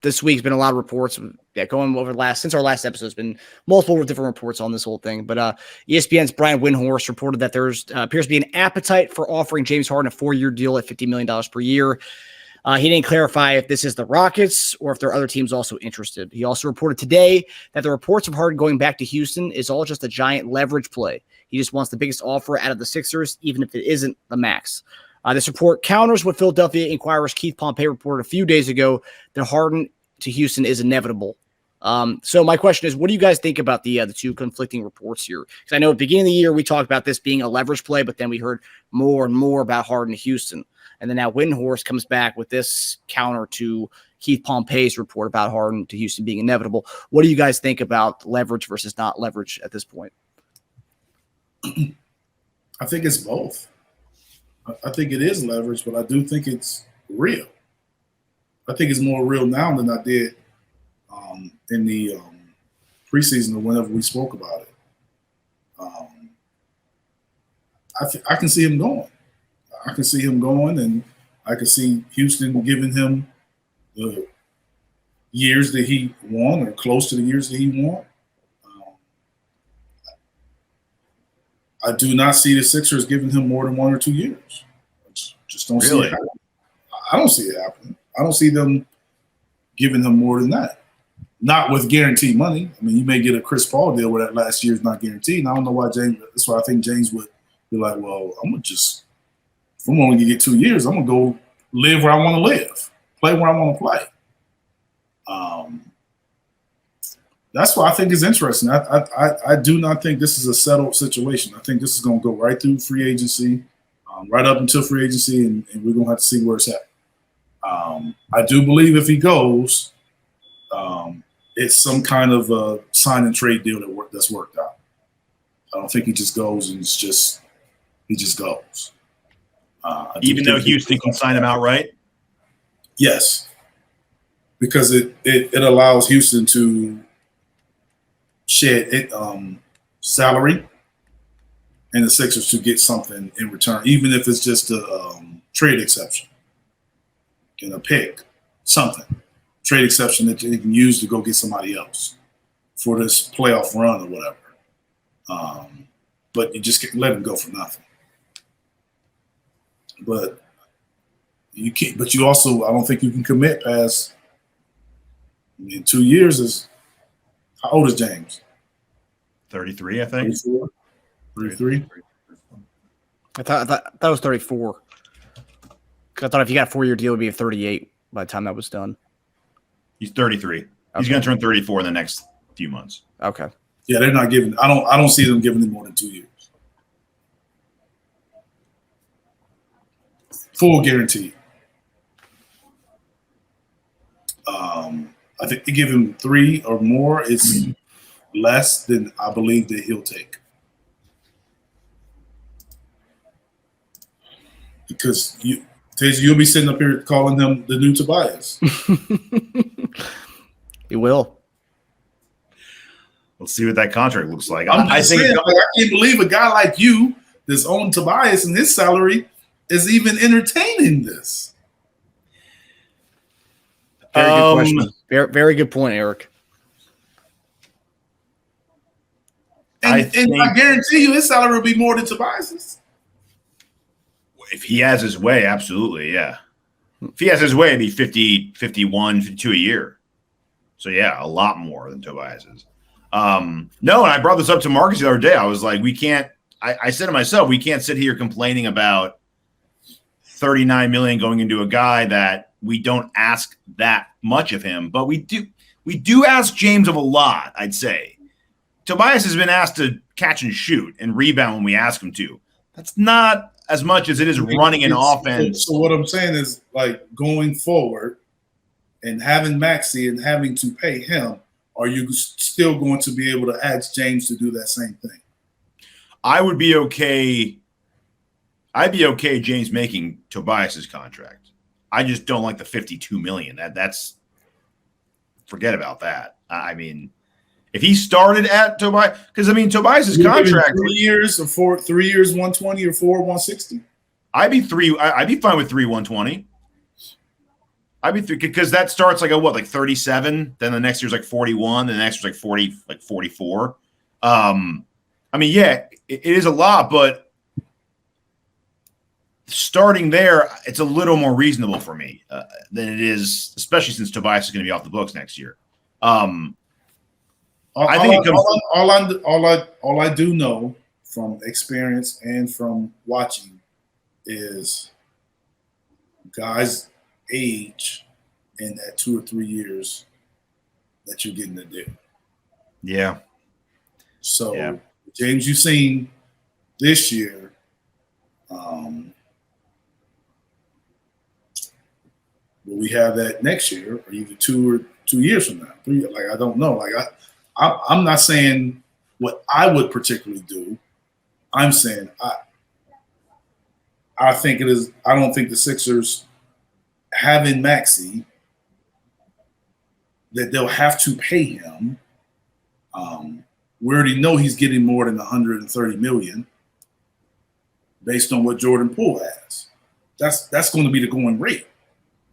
this week's been a lot of reports. Going over since our last episode, has been multiple different reports on this whole thing. But ESPN's Brian Windhorst reported that there's appears to be an appetite for offering James Harden a 4-year deal at $50 million per year. He didn't clarify if this is the Rockets or if there are other teams also interested. He also reported today that the reports of Harden going back to Houston is all just a giant leverage play. He just wants the biggest offer out of the Sixers, even if it isn't the max. This report counters what Philadelphia Inquirer's Keith Pompey reported a few days ago that Harden to Houston is inevitable. So my question is, what do you guys think about the two conflicting reports here? Because I know at the beginning of the year we talked about this being a leverage play, but then we heard more and more about Harden to Houston. And then now Windhorst comes back with this counter to Keith Pompey's report about Harden to Houston being inevitable. What do you guys think about leverage versus not leverage at this point? I think it's both. I think it is leverage, but I do think it's real. I think it's more real now than I did in the preseason or whenever we spoke about it. I can see him going. I can see him going, and I can see Houston giving him the years that he won or close to the years that he won. I do not see the Sixers giving him more than 1 or 2 years. I just don't see it happening. I don't see it happening. I don't see them giving him more than that. Not with guaranteed money. I mean, you may get a Chris Paul deal where that last year is not guaranteed. And I don't know why James. That's why I think James would be like, well, I'm going to just, if I'm only going to get 2 years, I'm going to go live where I want to live, play where I want to play. That's why I think it's interesting. I do not think this is a settled situation. I think this is going to go right through free agency, right up until free agency, and we're going to have to see where it's at. I do believe if he goes, it's some kind of a sign and trade deal that's worked out. I don't think he just goes and he just goes. Even though Houston can sign him outright? Yes, because it allows Houston to shed salary and the Sixers to get something in return, even if it's just a trade exception and a pick, something. Trade exception that they can use to go get somebody else for this playoff run or whatever. But you just let him go for nothing. But you can't. But you also, I don't think you can commit past. In 2 years is. How old is James? 33, I think. 33. I thought it was 34. I thought if you got a 4-year deal, it would be a 38 by the time that was done. He's 33. Okay. He's going to turn 34 in the next few months. Okay. Yeah, they're not giving. I don't see them giving him more than 2 years. Full guarantee. I think they give him 3 or more. It's less than I believe that he'll take. Because you'll be sitting up here calling him the new Tobias. He will. Let's see what that contract looks like. I can't believe a guy like you that's on Tobias and his salary is even entertaining this. Very good question. Very good point, Eric. And I guarantee you his salary will be more than Tobias's. If he has his way, absolutely, yeah. If he has his way, it'd be 50, 51, 52 a year. So, yeah, a lot more than Tobias's. No, and I brought this up to Marcus the other day. I was like, I said to myself, we can't sit here complaining about $39 million going into a guy that we don't ask that much of him, but we do ask James of a lot, I'd say. Tobias has been asked to catch and shoot and rebound when we ask him to. That's not as much as it is running an offense. So what I'm saying is, like, going forward and having Maxey and having to pay him, are you still going to be able to ask James to do that same thing? I would be okay. I'd be okay James making Tobias's contract. I just don't like the $52 million. That's forget about that. I mean, if he started at Tobias, because I mean Tobias's contract 3 years or 3 years 120 or 4 160. I'd be fine with 3 120. I mean, because that starts like 37. Then the next year's like 41. Then the next year's like 40, like 44. I mean, yeah, it is a lot, but starting there, it's a little more reasonable for me than it is, especially since Tobias is going to be off the books next year. I think it comes. All I do know from experience and from watching is guys age in that 2 or 3 years that you're getting to do. Yeah. So James, you've seen this year. Will we have that next year, or even 2 years from now? 3, like I don't know. Like I'm not saying what I would particularly do. I'm saying I think it is. I don't think the Sixers having Maxey, that they'll have to pay him. We already know he's getting more than $130 million based on what Jordan Poole has. That's going to be the going rate.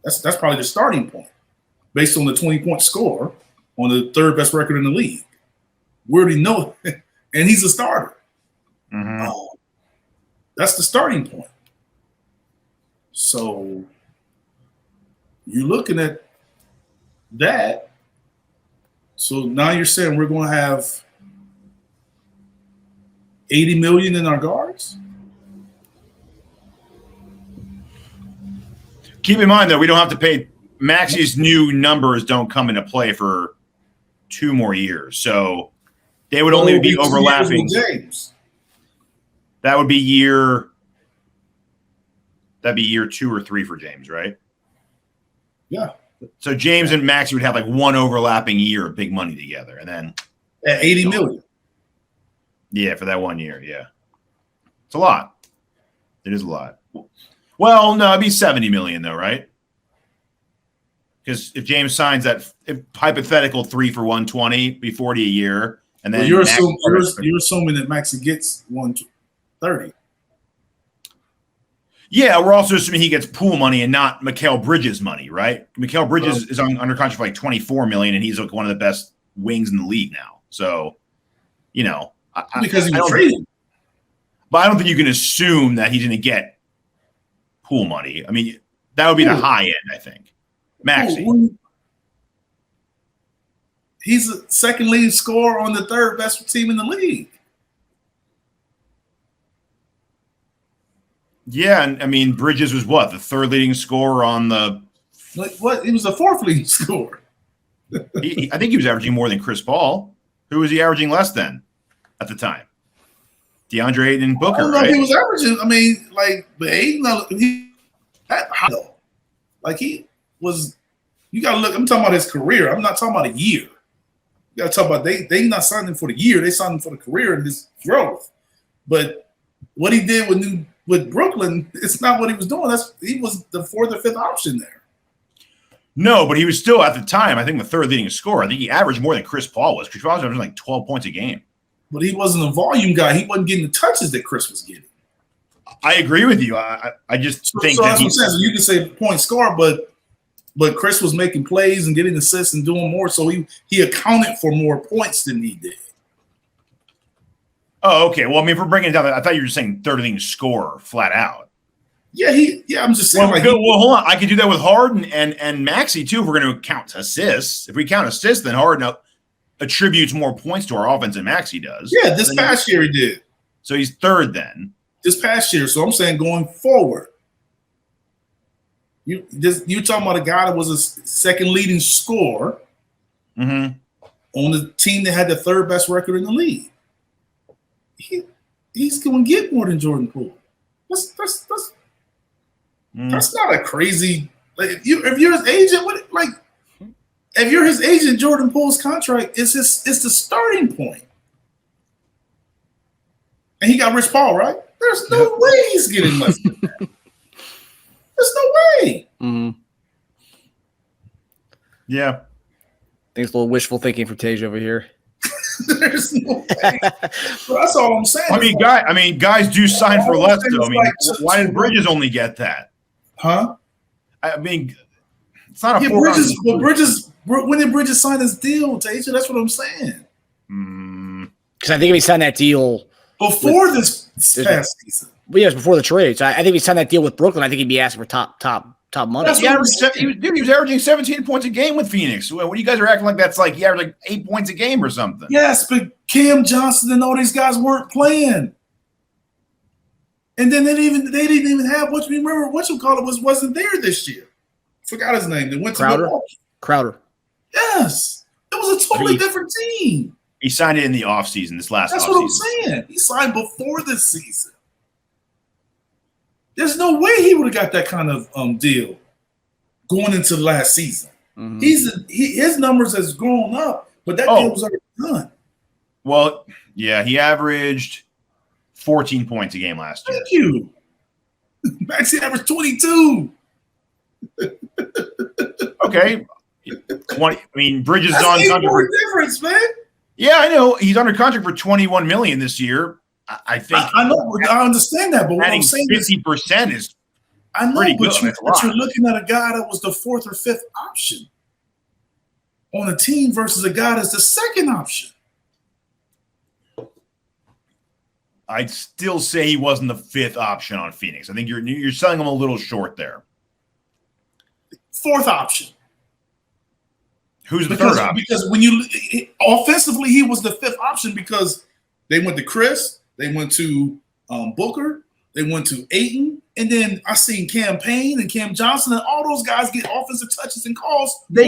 That's probably the starting point based on the 20-point score on the 3rd best record in the league. We already know, and he's a starter. Mm-hmm. That's the starting point. So you're looking at that. So now you're saying we're going to have $80 million in our guards? Keep in mind, though, we don't have to pay. Maxey's new numbers don't come into play for 2 more years. So they would only be overlapping. James. That would be year 2 or 3 for James, right? Yeah. So James and Maxey would have like 1 overlapping year of big money together. And then at $80 million. Yeah, for that 1 year. Yeah. It's a lot. It is a lot. Well, no, it'd be $70 million though, right? Because if James signs that hypothetical 3 for 120, be 40 a year, and then you're assuming that Maxey gets 130. Yeah, we're also assuming he gets pool money and not Mikal Bridges money, right? Mikal Bridges is under contract for like $24 million, and he's like one of the best wings in the league now. So, because he was traded. But I don't think you can assume that he's going to get pool money. I mean, that would be the high end, I think. Maxey. He's the second leading scorer on the 3rd best team in the league. Yeah, and I mean, Bridges was what? The 3rd leading scorer on the. What? He was the 4th leading scorer. I think he was averaging more than Chris Paul. Who was he averaging less than at the time? DeAndre Ayton and Booker. I don't know if he was averaging. I mean, but Ayton, he was. You got to look. I'm talking about his career. I'm not talking about a year. You got to talk about they not signing him for the year. They signed him for the career and his growth. But what he did with Brooklyn, it's not what he was doing. He was the 4th or 5th option there. No, but he was still at the time, I think, the 3rd leading scorer. I think he averaged more than Chris Paul was. Chris Paul was averaging like 12 points a game. But he wasn't a volume guy. He wasn't getting the touches that Chris was getting. I agree with you. I just think so that that's what I'm saying. So you can say point scorer, but Chris was making plays and getting assists and doing more. So he accounted for more points than he did. Oh, okay. Well, I mean, if we're bringing it down, I thought you were just saying 3rd leading scorer flat out. Yeah, I'm just saying. Well, hold on. I could do that with Harden and Maxey too. If we're going to count assists, if we count assists, then Harden attributes more points to our offense than Maxey does. Yeah, this past year he did. So he's 3rd then. This past year. So I'm saying going forward, you talking about a guy that was a 2nd leading scorer on the team that had the 3rd best record in the league. He's going to get more than Jordan Poole. That's not a crazy. Like if you're his agent, if you're his agent, Jordan Poole's contract is the starting point. And he got Rich Paul, right? There's no way he's getting less than that. There's no way. Mm-hmm. Yeah. I think it's a little wishful thinking from Teja over here. There's no way. Well, that's all I'm saying. I mean, guys do sign for less, though. I mean, why did Bridges only get that? Huh? I mean, It's not a Yeah, foregone. when did Bridges sign his deal, Teja? That's what I'm saying. Because I think if he signed that deal Before this past season. Well, yeah, it was before the trade. So I think if he signed that deal with Brooklyn, I think he'd be asking for top money. That's He was averaging 17 points a game with Phoenix. What you guys are acting like that's like he averaged like 8 points a game or something. Yes, but Cam Johnson and all these guys weren't playing. And then they didn't even have what you call it wasn't there this year. Forgot his name. They went to Milwaukee. Crowder. Yes. It was a totally different team. He signed it in the offseason, this last offseason. That's what I'm saying. He signed before this season. There's no way he would have got that kind of deal going into last season. Mm-hmm. His numbers has grown up, but that deal was already done. Well, yeah, he averaged 14 points a game last year. Thank you. Maxey averaged 22. Okay. 20. I mean, Bridges is on contract for difference, man. Yeah, I know. He's under contract for $21 million this year. I think I know. I understand that, but what I'm saying 50% is I know, pretty but good. you're looking at a guy that was the fourth or fifth option on a team versus a guy that's the second option. I'd still say he wasn't the fifth option on Phoenix. I think you're selling him a little short there. Fourth option. Who's the third option? Because when offensively, he was the fifth option because they went to Chris, they went to Booker, they went to Ayton, and then I seen Cam Payne and Cam Johnson and all those guys get offensive touches and calls. They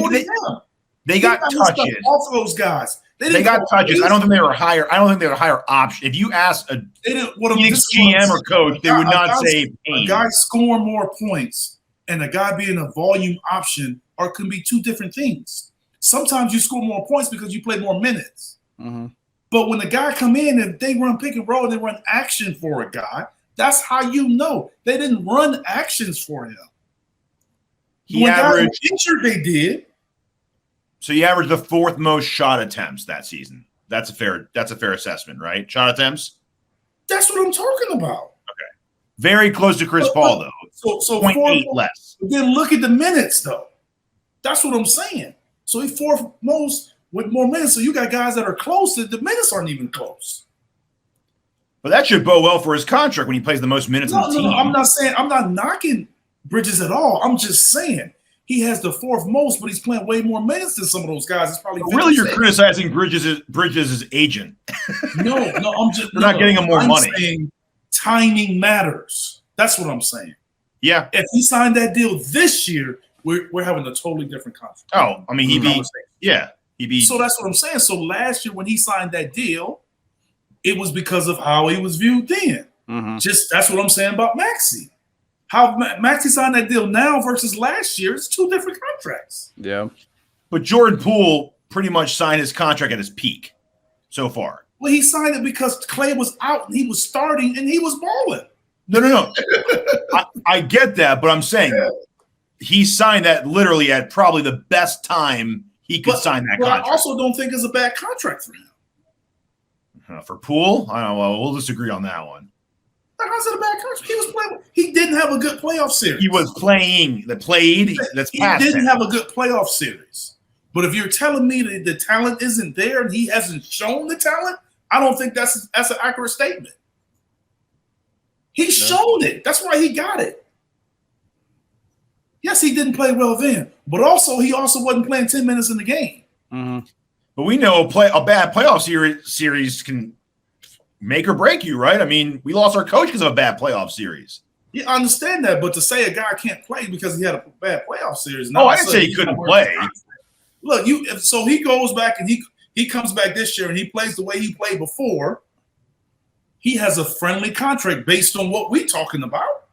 got touches off of those guys. They got touches. I don't think they were higher option. If you asked a Phoenix GM or coach, they would not say Payne. A guy scoring more points and a guy being a volume option can be two different things. Sometimes you score more points because you play more minutes. Mm-hmm. But when the guy come in and they run pick and roll, they run action for a guy. That's how you know they didn't run actions for him. When guys were injured, they did. So he averaged the fourth most shot attempts that season. That's a fair assessment, right? Shot attempts. That's what I'm talking about. Okay, very close to Chris Paul though. So 0.8 less. Then look at the minutes though. That's what I'm saying. So he's fourth most with more minutes. So you got guys that are close. The minutes aren't even close. But that should bode well for his contract when he plays the most minutes on the team. No, I'm not knocking Bridges at all. I'm just saying he has the fourth most, but he's playing way more minutes than some of those guys. It's probably really you're criticizing Bridges' agent. No, I'm just They're not getting him more money. Saying timing matters. That's what I'm saying. Yeah. If he signed that deal this year, we're having a totally different contract. Oh, I mean, he'd be. So that's what I'm saying. So last year when he signed that deal, it was because of how he was viewed then. Mm-hmm. Just that's what I'm saying about Maxey. How Maxey signed that deal now versus last year, it's two different contracts. Yeah. But Jordan Poole pretty much signed his contract at his peak so far. Well, he signed it because Clay was out and he was starting and he was balling. No. I get that, but I'm saying he signed that literally at probably the best time he could sign that contract. I also don't think it's a bad contract for him. For Poole? I don't know. Well, we'll disagree on that one. How's it a bad contract? He was playing. He didn't have a good playoff series. He was playing. That's past. He didn't have a good playoff series. But if you're telling me that the talent isn't there and he hasn't shown the talent, I don't think that's an accurate statement. He's shown it. That's why he got it. Yes, he didn't play well then, but he also wasn't playing 10 minutes in the game. Mm-hmm. But we know a bad playoff series can make or break you, right? I mean, we lost our coach because of a bad playoff series. Yeah, I understand that, but to say a guy can't play because he had a bad playoff series. I didn't say he couldn't play. Look, so he goes back and he comes back this year and he plays the way he played before. He has a friendly contract based on what we're talking about.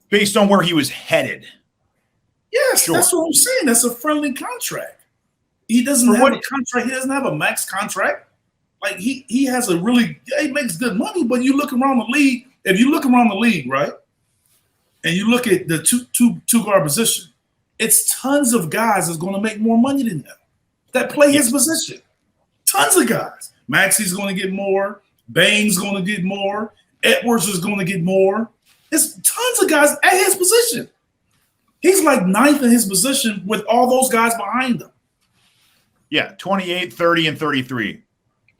Based on where he was headed. Yes, sure. That's what I'm saying. That's a friendly contract. He doesn't have a contract. He doesn't have a max contract. Like he has he makes good money, but you look around the league. If you look around the league, right, and you look at the two guard position, it's tons of guys that's going to make more money than him that play his position. Tons of guys. Maxey's going to get more. Bane's going to get more. Edwards is going to get more. It's tons of guys at his position. He's like ninth in his position with all those guys behind him. Yeah, 28, 30, and 33.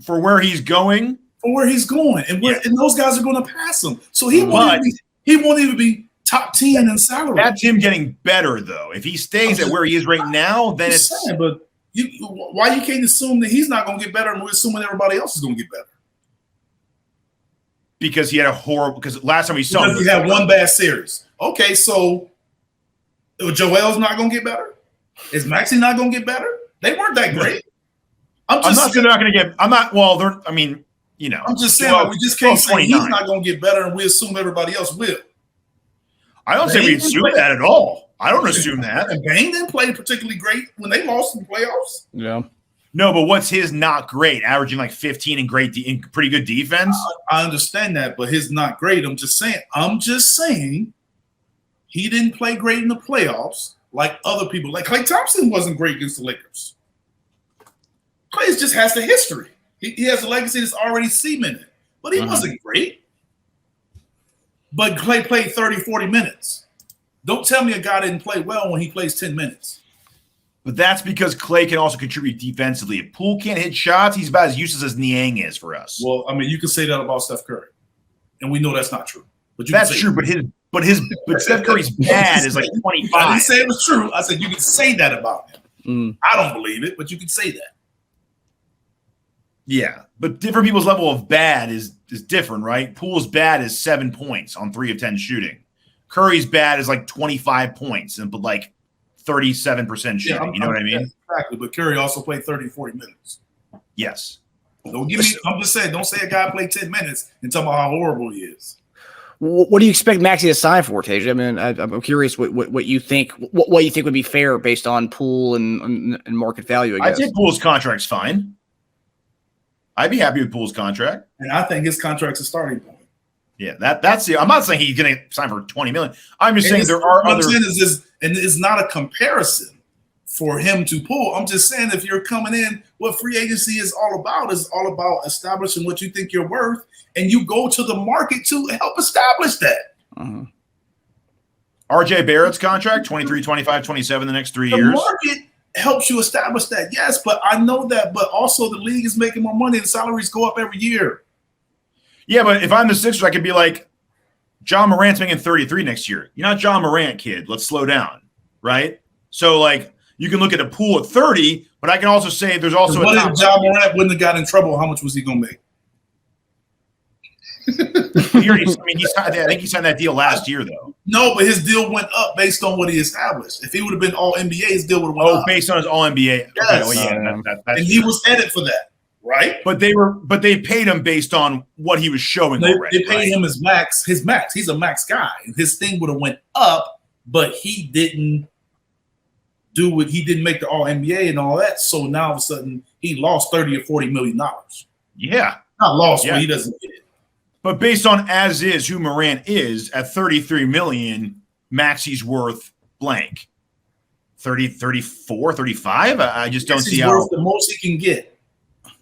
For where he's going. For where he's going. And those guys are going to pass him. So he won't even be top 10 in salary. That's him getting better, though. If he stays at where he is right now, then it's saying, but why you can't assume that he's not going to get better and we're assuming everybody else is going to get better? Because he had a horrible – because last time we saw him – he had one bad series. Okay, so Joel's not going to get better? Is Maxey not going to get better? They weren't that great. I'm not saying they're not going to get – I'm not – well, they're – I mean, you know. I'm just saying we just can't say he's not going to get better and we assume everybody else will. I don't say we assume that at all. I don't assume that. And Bane didn't play particularly great when they lost in the playoffs. Yeah. No, but what's his not great? Averaging like 15 and pretty good defense. I understand that, but his not great. I'm just saying he didn't play great in the playoffs like other people. Like Klay Thompson wasn't great against the Lakers. Klay just has the history. He has a legacy that's already cemented, but he wasn't great. But Klay played 30, 40 minutes. Don't tell me a guy didn't play well when he plays 10 minutes. But that's because Klay can also contribute defensively. If Poole can't hit shots, he's about as useless as Niang is for us. Well, I mean, you can say that about Steph Curry, and we know that's not true. But that's true. But Steph Curry's bad is like 25. I didn't say it was true. I said you can say that about him. I don't believe it, but you can say that. Yeah, but different people's level of bad is different, right? Poole's bad is 7 points on 3 of 10 shooting. Curry's bad is like 25 points, but like 37% shooting. You know what I mean? Exactly. But Curry also played 30, 40 minutes. Yes. Don't give me. I'm just saying. Don't say a guy played 10 minutes and tell me how horrible he is. What do you expect Maxey to sign for, Teja? I mean, I'm curious what you think. What you think would be fair based on Poole and market value? I guess. I'd say Poole's contract's fine. I'd be happy with Poole's contract, and I think his contract's a starting point. Yeah, that's the. I'm not saying he's going to sign for $20 million. I'm just saying there are other. And it's not a comparison for him to Poole. I'm just saying if you're coming in, what free agency is all about establishing what you think you're worth, and you go to the market to help establish that. RJ Barrett's contract, 23, 25, 27 the next 3 years. The market helps you establish that, yes, but I know that. But also the league is making more money and salaries go up every year. Yeah, but if I'm the Sixers, I could be like, John Morant's making 33 next year. You're not John Morant, kid. Let's slow down, right? So, like, you can look at a Poole at 30, but I can also say there's also what if John Morant wouldn't have got in trouble? How much was he going to make? I think he signed that deal last year, though. No, but his deal went up based on what he established. If he would have been All NBA, his deal would have went up. Oh, based on his All NBA. Yes. Okay, well, yeah, that's and he was headed for that. Right, but they paid him based on what he was showing already. They paid him his max. He's a max guy. His thing would have went up, but he didn't do what he didn't make the All NBA and all that. So now all of a sudden he lost $30 or $40 million. Yeah, not lost, but he doesn't get it. But based on as is who Morant is at $33 million, Maxey's worth blank 30, 34, 35. I just don't see how the most he can get.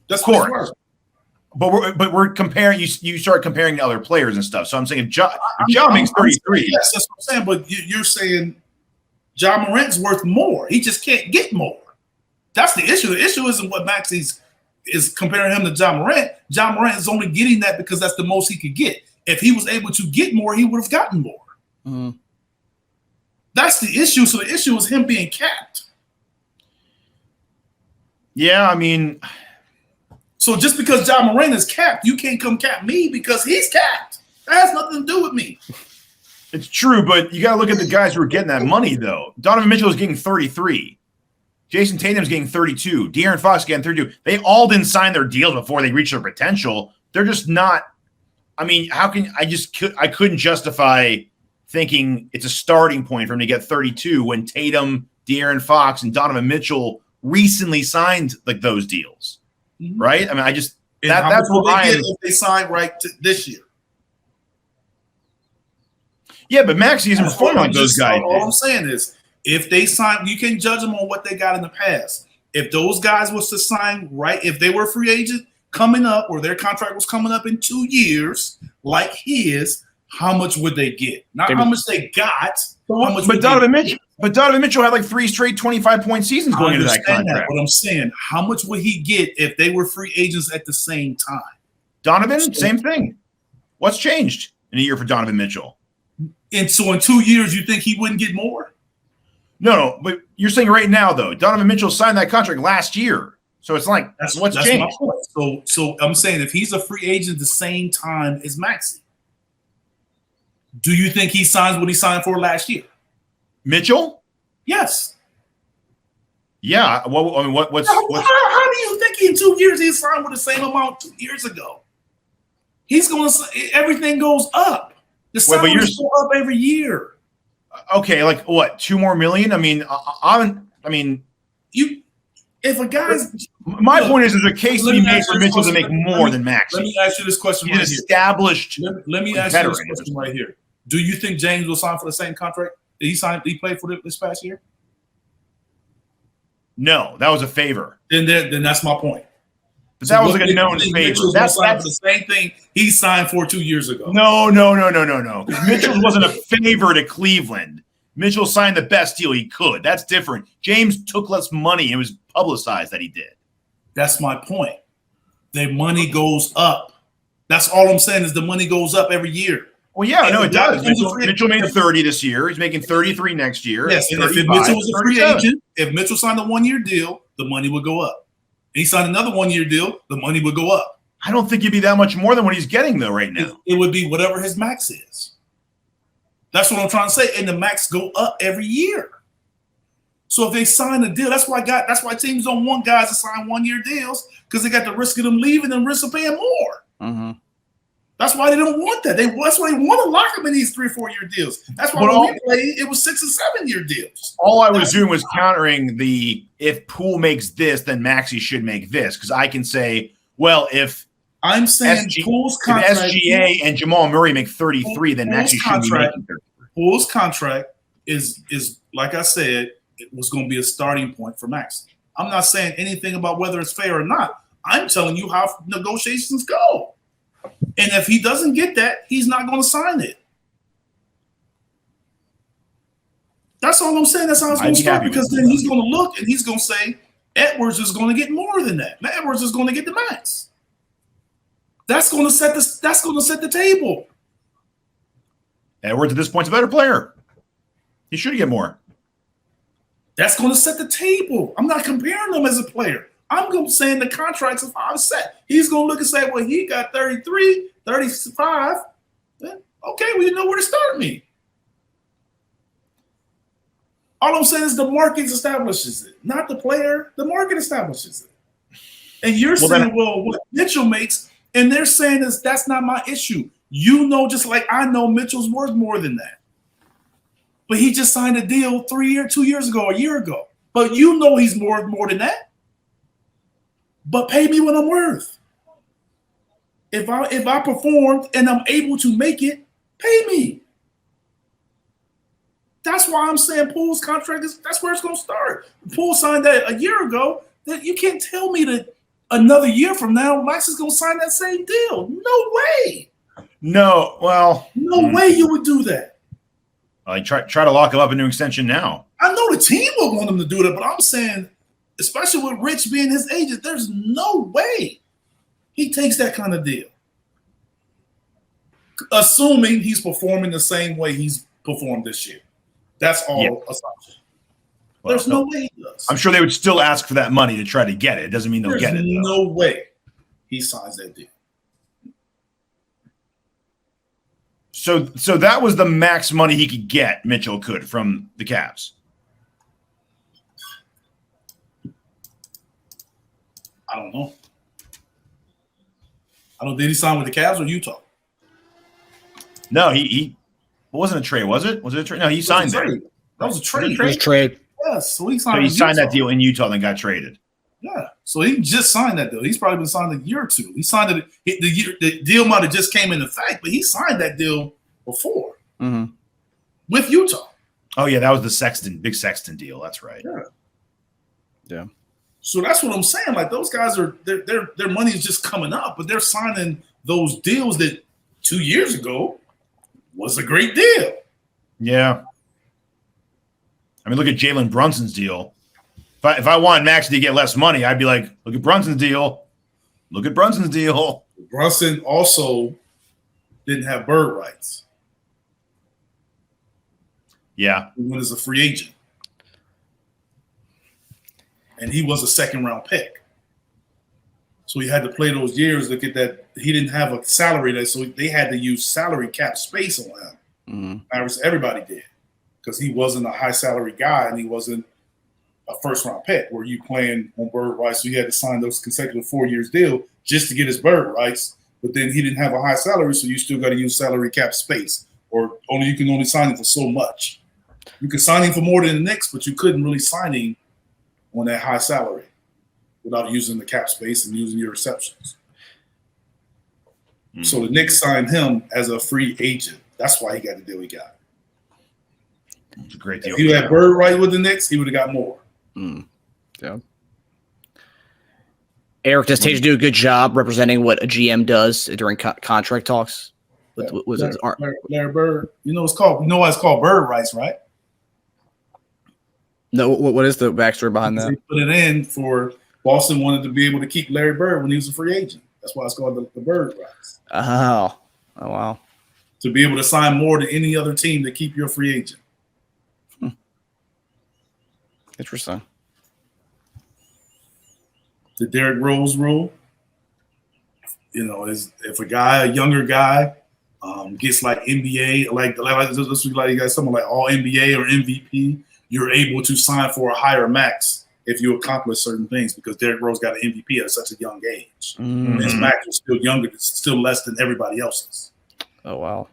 That's of course. But we're comparing. You start comparing to other players and stuff. So I'm saying if John makes 33. Yes, that's what I'm saying. But you're saying John Morant's worth more. He just can't get more. That's the issue. The issue isn't what Maxey's is comparing him to John Morant. John Morant is only getting that because that's the most he could get. If he was able to get more, he would have gotten more. That's the issue. So the issue is him being capped. Yeah, I mean. So just because John Morant is capped, you can't come cap me because he's capped. That has nothing to do with me. It's true, but you got to look at the guys who are getting that money, though. Donovan Mitchell is getting 33. Jason Tatum's getting 32. De'Aaron Fox getting 32. They all didn't sign their deals before they reached their potential. They're just not. I mean, how can I couldn't justify thinking it's a starting point for him to get 32 when Tatum, De'Aaron Fox, and Donovan Mitchell recently signed like those deals. Right? I mean, that's what if they sign this year. Yeah, but Maxey isn't performing like those guys. All I'm saying is, if they sign, you can judge them on what they got in the past. If those guys was to sign if they were a free agent coming up or their contract was coming up in 2 years, like his, how much would they get? Not how much they got. But Donovan Mitchell, But Donovan Mitchell had like 3 straight 25-point seasons going into that contract. But I'm saying, how much would he get if they were free agents at the same time? Donovan, same thing. What's changed in a year for Donovan Mitchell? And so in 2 years, you think he wouldn't get more? No, but you're saying right now, though, Donovan Mitchell signed that contract last year. So it's like, what's changed? My point. So I'm saying if he's a free agent the same time as Maxey, do you think he signs what he signed for last year? Mitchell? Yes. Yeah. Well, I mean, what's how do you think in 2 years he signed with the same amount 2 years ago? He's going to – everything goes up. The salaries go up every year. Okay, like what? 2 more million? I mean, if a guy's – my point is, there's a case to be made for Mitchell to make more than Max. Let me ask you this question right here. He's established. Let me ask you this question right here. Do you think James will sign for the same contract that he played for this past year? No, that was a favor. Then that's my point. But that was like a known favor. That's the same thing he signed for 2 years ago. No. Mitchell wasn't a favor to Cleveland. Mitchell signed the best deal he could. That's different. James took less money. It was publicized that he did. That's my point. The money goes up. That's all I'm saying is the money goes up every year. Well, yeah, no, it does. Mitchell made 30 this year. He's making 33 next year. Yes, and if Mitchell was a free agent, if Mitchell signed a 1 year deal, the money would go up. He signed another 1 year deal, the money would go up. I don't think it'd be that much more than what he's getting, though, right now. It would be whatever his max is. That's what I'm trying to say. And the max go up every year. So if they sign a deal, that's why teams don't want guys to sign 1 year deals, because they got the risk of them leaving and risk of paying more. Mm-hmm. That's why they don't want that. That's why they want to lock them in these 3 or 4 year deals. That's why when we played, it was 6 and 7 year deals. All I was doing was countering the if Poole makes this, then Maxey should make this. Because I can say, well, if I'm saying Poole's contract, if SGA and Jamal Murray make 33, then Maxey should be making 33. Poole's contract is like I said, it was going to be a starting point for Maxey. I'm not saying anything about whether it's fair or not. I'm telling you how negotiations go. And if he doesn't get that, he's not going to sign it. That's all I'm saying. That's how it's going to start, because then he's going to look and he's going to say, Edwards is going to get more than that. Edwards is going to get the max. That's going to set the table. Edwards at this point is a better player. He should get more. That's going to set the table. I'm not comparing them as a player. I'm saying the contracts are how it's set. He's going to look and say, well, he got 33, 35. Okay, well, you know where to start me. All I'm saying is the market establishes it, not the player. The market establishes it. And you're saying, well, what Mitchell makes, and they're saying that's not my issue. You know, just like I know Mitchell's worth more than that. But he just signed a deal 2 years ago, a year ago. But you know he's more than that. But pay me what I'm worth. If I performed and I'm able to make it, pay me. That's why I'm saying Poole's contract that's where it's going to start. Poole signed that a year ago. That you can't tell me that another year from now, Max is going to sign that same deal. No way. No, well, no way you would do that. Try to lock him up into extension now. I know the team will want him to do that, but I'm saying, especially with Rich being his agent, there's no way he takes that kind of deal. Assuming he's performing the same way he's performed this year. That's all assumption. Well, there's no way he does. I'm sure they would still ask for that money to try to get it. It doesn't mean they'll get it. There's no way he signs that deal. So that was the max money he could get, Mitchell could, from the Cavs. I don't know. Did he sign with the Cavs or Utah? No, he it wasn't a trade, was it? Was it a trade? No, he signed that. That was a trade. It was a trade. Yes, so he signed that deal in Utah and then got traded. Yeah, so he just signed that deal. He's probably been signed a year or two. He signed it. The deal might have just came into effect, but he signed that deal before with Utah. Oh yeah, that was the big Sexton deal. That's right. Yeah. So that's what I'm saying. Like those guys their money is just coming up, but they're signing those deals that 2 years ago was a great deal. Yeah. I mean, look at Jalen Brunson's deal. If I want Maxey to get less money, I'd be like, look at Brunson's deal. Look at Brunson's deal. Brunson also didn't have bird rights. Yeah. He went as a free agent. And he was a second-round pick. So he had to play those years. Look at that. He didn't have a salary, so they had to use salary cap space on him. Everybody did, because he wasn't a high-salary guy, and he wasn't a first-round pick where you playing on bird rights. So he had to sign those consecutive 4 years deal just to get his bird rights. But then he didn't have a high salary, so you still got to use salary cap space, or you can only sign him for so much. You could sign him for more than the Knicks, but you couldn't really sign him on that high salary without using the cap space and using your exceptions. So the Knicks signed him as a free agent. That's why he got the deal he got. It's a great deal. If he had bird right with the Knicks, he would have got more. Yeah. Eric, does Teja do a good job representing what a GM does during contract talks? Larry Bird. You know why it's called bird rights, right? No, what is the backstory behind that? They put it in for Boston wanted to be able to keep Larry Bird when he was a free agent. That's why it's called the bird rights. Oh, wow. To be able to sign more than any other team to keep your free agent. Interesting. The Derrick Rose rule, is if a younger guy, gets like NBA, like you guys someone like All NBA or MVP, you're able to sign for a higher max if you accomplish certain things, because Derrick Rose got an MVP at such a young age. His max was still younger, still less than everybody else's. Oh, wow.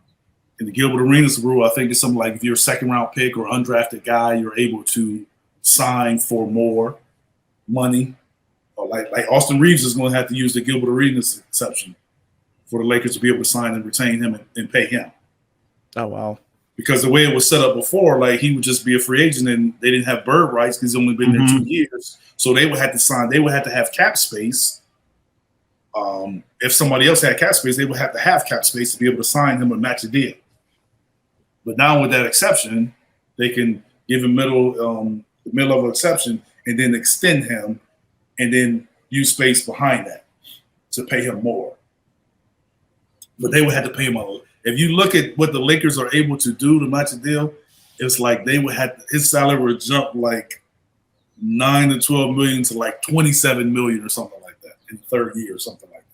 In the Gilbert Arenas rule, I think it's something like if you're a second-round pick or undrafted guy, you're able to sign for more money. Or like Austin Reeves is going to have to use the Gilbert Arenas exception for the Lakers to be able to sign and retain him and pay him. Oh, wow. Because the way it was set up before, like he would just be a free agent and they didn't have bird rights because he's only been there 2 years. So they would have to sign. They would have to have cap space. If somebody else had cap space, they would have to have cap space to be able to sign him and match the deal. But now with that exception, they can give him mid-level exception and then extend him and then use space behind that to pay him more. But they would have to pay him a. If you look at what the Lakers are able to do to match the deal, it's like they would have his salary would jump like 9 to 12 million to like 27 million or something like that in the third year or something like that.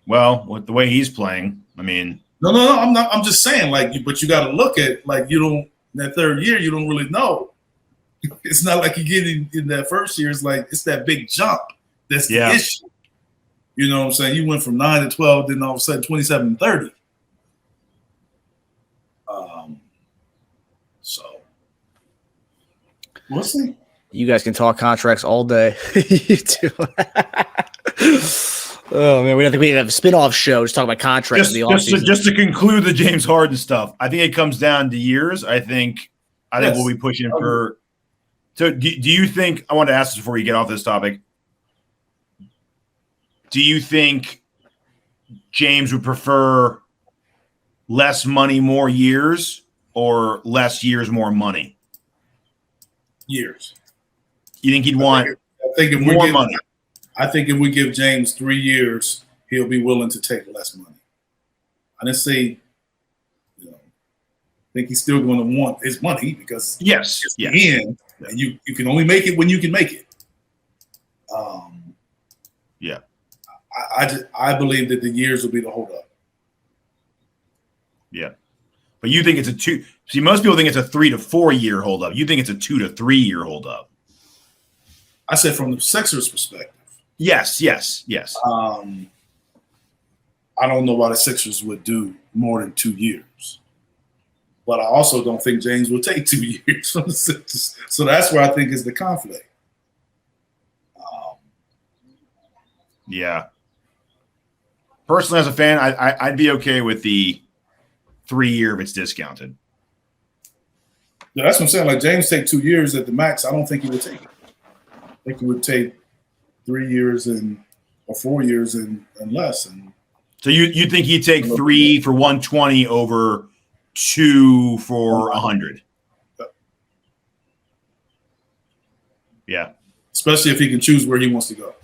Well, with the way he's playing, I mean, no, I'm not. I'm just saying, but you got to look at that third year, you don't really know. It's not like you get in that first year. It's like it's that big jump. That's the issue. You know what I'm saying? You went from 9 to 12, then all of a sudden 27 and 30. So we'll see. You guys can talk contracts all day. You too. Oh man, we don't think we have a spin-off show just talk about contracts in the offseason. Just to conclude the James Harden stuff, I think it comes down to years. I think we'll be pushing for. So do you think? I want to ask this before you get off this topic. Do you think James would prefer less money, more years, or less years, more money? Years. You think he'd want more money? I think if we give James 3 years, he'll be willing to take less money. I didn't say, I think he's still going to want his money because yes, and you can only make it when you can make it. Yeah. I believe that the years will be the holdup. Yeah. But you think it's a 2. See, most people think it's a 3 to 4 year holdup. You think it's a 2 to 3 year holdup. I said from the Sixers' perspective. Yes. I don't know why the Sixers would do more than 2 years. But I also don't think James will take 2 years from the Sixers. So that's where I think is the conflict. Yeah. Personally, as a fan, I'd be okay with the 3 year if it's discounted. Yeah, that's what I'm saying. Like James take 2 years at the max. I don't think he would take it. I think he would take 3 years or 4 years and less. And so you think he'd take 3 for 120 over 2 for 100? Yeah. Especially if he can choose where he wants to go.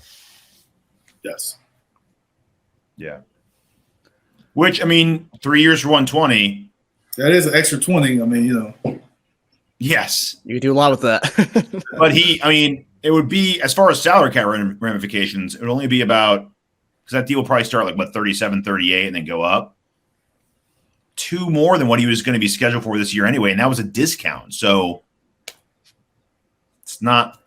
Yes. Yeah. Which, I mean, 3 years for 120. That is an extra 20. I mean, you know. Yes. You can do a lot with that. But it would be, as far as salary cap ramifications, it would only be about, because that deal will probably start like, what, 37, 38, and then go up. 2 more than what he was going to be scheduled for this year anyway, and that was a discount. So it's not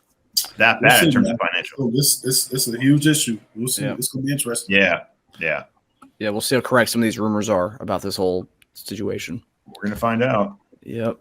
that bad in terms of financial. This is a huge issue. We'll see. Yeah. It's going to be interesting. Yeah. Yeah, we'll see how correct some of these rumors are about this whole situation. We're going to find out. Yep.